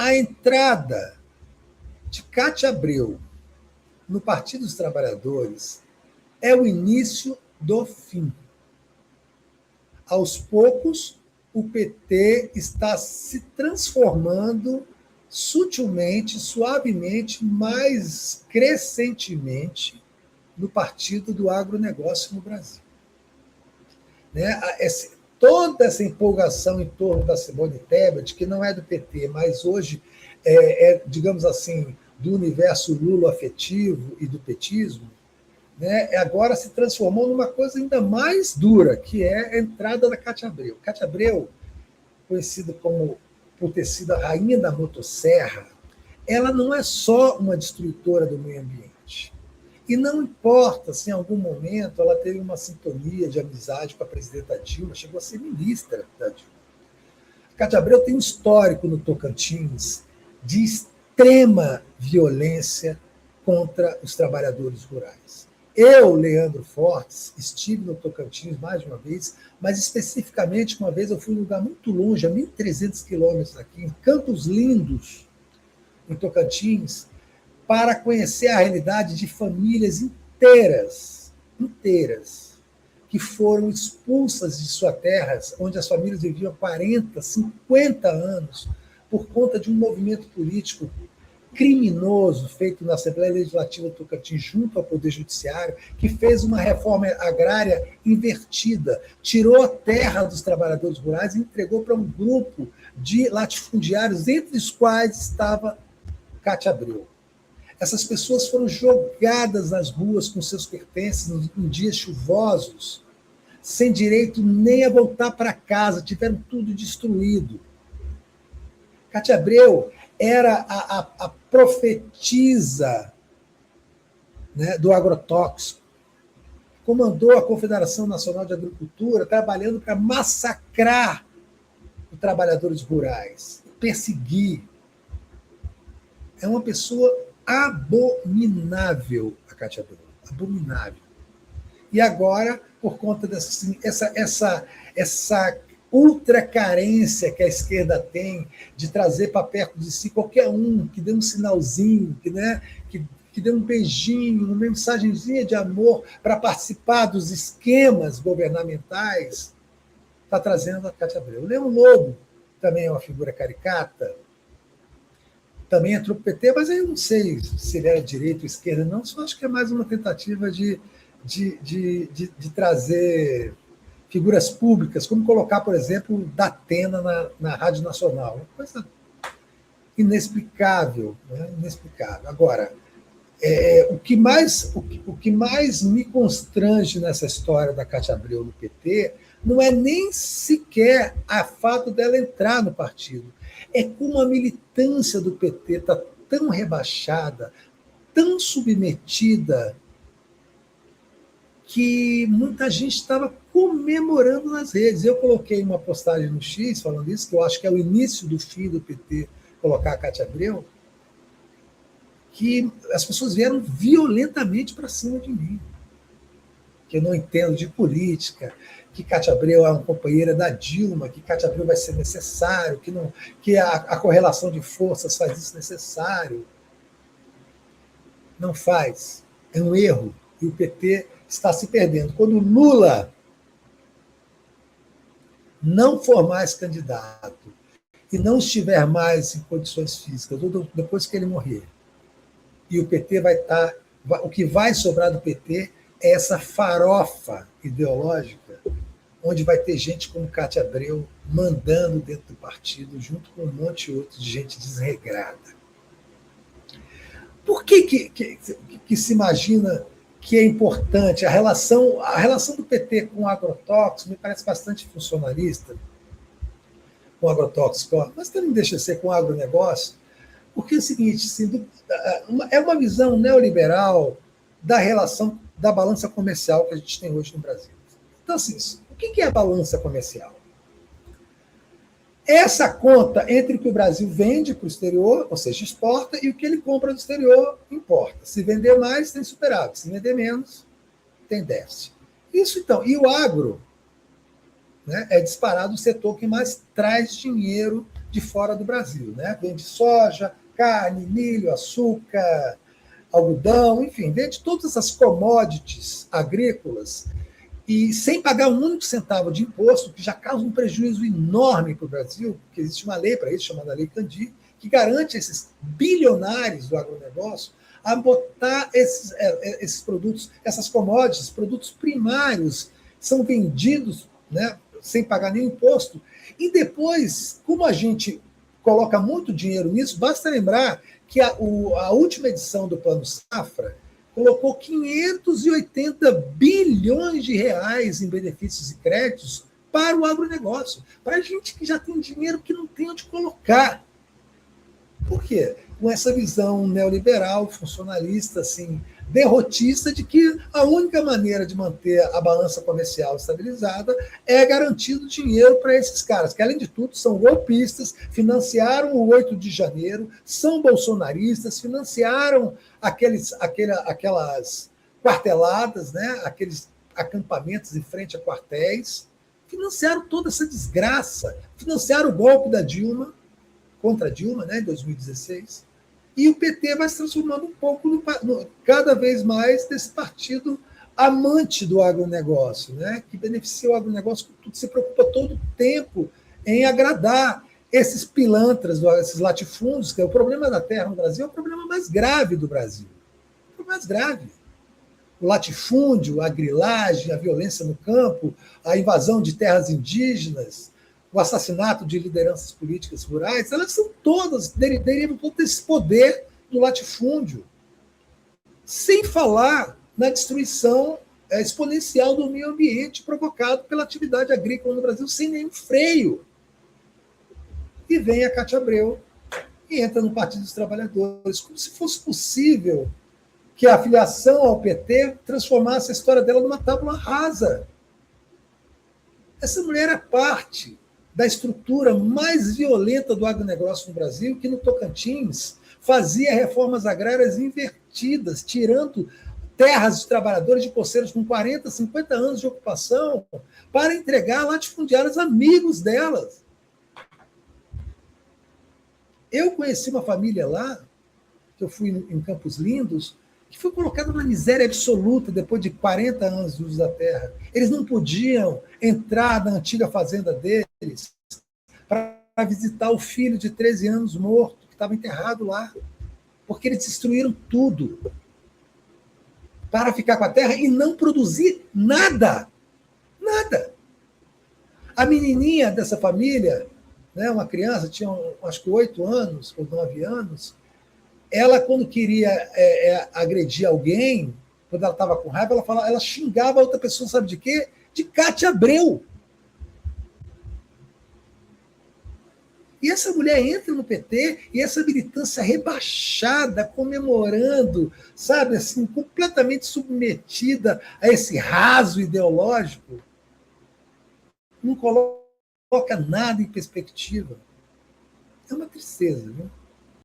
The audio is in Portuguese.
A entrada de Cátia Abreu no Partido dos Trabalhadores é o início do fim. Aos poucos, o PT está se transformando sutilmente, suavemente, mais crescentemente no partido do agronegócio no Brasil. Né? Toda essa empolgação em torno da Simone Tebet, que não é do PT, mas hoje digamos assim, do universo Lula-afetivo e do petismo, né, agora se transformou numa coisa ainda mais dura, que é a entrada da Cátia Abreu. Cátia Abreu, conhecida por ter sido a rainha da motosserra, ela não é só uma destruidora do meio ambiente. E não importa se em algum momento ela teve uma sintonia de amizade com a presidenta Dilma, chegou a ser ministra da Dilma. A Cátia Abreu tem um histórico no Tocantins de extrema violência contra os trabalhadores rurais. Eu, Leandro Fortes, estive no Tocantins mais de uma vez, mas especificamente uma vez eu fui em um lugar muito longe, a 1.300 quilômetros daqui, em Campos Lindos, em Tocantins, para conhecer a realidade de famílias inteiras, que foram expulsas de suas terras, onde as famílias viviam 40, 50 anos, por conta de um movimento político criminoso feito na Assembleia Legislativa do Tocantins junto ao Poder Judiciário, que fez uma reforma agrária invertida, tirou a terra dos trabalhadores rurais e entregou para um grupo de latifundiários, entre os quais estava Cátia Abreu. Essas pessoas foram jogadas nas ruas com seus pertences em dias chuvosos, sem direito nem a voltar para casa, tiveram tudo destruído. Cátia Abreu era a profetisa, né, do agrotóxico. Comandou a Confederação Nacional de Agricultura, trabalhando para massacrar os trabalhadores rurais, perseguir. É uma pessoa abominável, a Cátia Abreu. Abominável. E agora, por conta dessa ultra carência que a esquerda tem de trazer para perto de si qualquer um que dê um sinalzinho, que dê um beijinho, uma mensagenzinha de amor para participar dos esquemas governamentais, está trazendo a Cátia Abreu. O Leão Lobo também é uma figura caricata, também entrou para o PT, mas eu não sei se ele era direita ou esquerda, não, só acho que é mais uma tentativa de trazer figuras públicas, como colocar, por exemplo, Datena na Rádio Nacional. Uma coisa inexplicável. Né? Inexplicável. Agora, o que mais me constrange nessa história da Cátia Abreu no PT não é nem sequer o fato dela entrar no partido. É como a militância do PT está tão rebaixada, tão submetida, que muita gente estava comemorando nas redes. Eu coloquei uma postagem no X falando isso, que eu acho que é o início do fim do PT colocar a Cátia Abreu, que as pessoas vieram violentamente para cima de mim, que eu não entendo de política, que Cátia Abreu é uma companheira da Dilma, que Cátia Abreu vai ser necessário, que a correlação de forças faz isso necessário. Não faz. É um erro. E o PT está se perdendo. Quando o Lula não for mais candidato e não estiver mais em condições físicas, ou depois que ele morrer, e o PT vai estar... O que vai sobrar do PT é essa farofa ideológica, onde vai ter gente como Cátia Abreu mandando dentro do partido, junto com um monte de outro de gente desregrada. Por que se imagina que é importante a relação do PT com o agrotóxico? Me parece bastante funcionalista, com o agrotóxico, mas também deixa de ser com o agronegócio, porque é o seguinte, assim, é uma visão neoliberal da relação, da balança comercial que a gente tem hoje no Brasil. Então, assim, o que é a balança comercial? Essa conta entre o que o Brasil vende para o exterior, ou seja, exporta, e o que ele compra do exterior, importa. Se vender mais, tem superávit. Se vender menos, tem déficit. Isso, então. E o agro, né, é disparado o setor que mais traz dinheiro de fora do Brasil, né? Vende soja, carne, milho, açúcar, algodão, enfim, vende todas essas commodities agrícolas e sem pagar um único centavo de imposto, que já causa um prejuízo enorme para o Brasil, porque existe uma lei para isso, chamada Lei Candir, que garante esses bilionários do agronegócio a botar esses produtos, essas commodities, produtos primários, são vendidos, né, sem pagar nenhum imposto. E depois, como a gente coloca muito dinheiro nisso, basta lembrar que a última edição do Plano Safra colocou 580 bilhões de reais em benefícios e créditos para o agronegócio, para a gente que já tem dinheiro que não tem onde colocar. Por quê? Com essa visão neoliberal, funcionalista, assim, derrotista, de que a única maneira de manter a balança comercial estabilizada é garantindo dinheiro para esses caras, que, além de tudo, são golpistas, financiaram o 8 de janeiro, são bolsonaristas, financiaram aquelas quarteladas, né? Aqueles acampamentos em frente a quartéis, financiaram toda essa desgraça, financiaram o golpe da Dilma, contra a Dilma, né, em 2016, e o PT vai se transformando um pouco, cada vez mais, desse partido amante do agronegócio, né, que beneficia o agronegócio, que se preocupa todo o tempo em agradar esses pilantras, esses latifúndios, que é o problema da terra no Brasil, é o problema mais grave do Brasil. O problema mais grave. O latifúndio, a grilagem, a violência no campo, a invasão de terras indígenas, o assassinato de lideranças políticas rurais, elas são todas, derivam todo desse poder do latifúndio. Sem falar na destruição exponencial do meio ambiente provocado pela atividade agrícola no Brasil, sem nenhum freio. E vem a Cátia Abreu e entra no Partido dos Trabalhadores, como se fosse possível que a filiação ao PT transformasse a história dela numa tábula rasa. Essa mulher é parte da estrutura mais violenta do agronegócio no Brasil, que no Tocantins fazia reformas agrárias invertidas, tirando terras de trabalhadores de poceiros com 40, 50 anos de ocupação para entregar latifundiários amigos delas. Eu conheci uma família lá, que eu fui em Campos Lindos, que foi colocada na miséria absoluta depois de 40 anos de uso da terra. Eles não podiam entrar na antiga fazenda deles para visitar o filho de 13 anos morto, que estava enterrado lá, porque eles destruíram tudo para ficar com a terra e não produzir nada. Nada. A menininha dessa família, né, uma criança, tinha acho que 8 anos ou 9 anos, ela, quando queria agredir alguém, quando ela estava com raiva, ela xingava a outra pessoa, sabe de quê? De Cátia Abreu. E essa mulher entra no PT e essa militância rebaixada, comemorando, sabe, assim, completamente submetida a esse raso ideológico, não coloca nada em perspectiva. É uma tristeza, viu?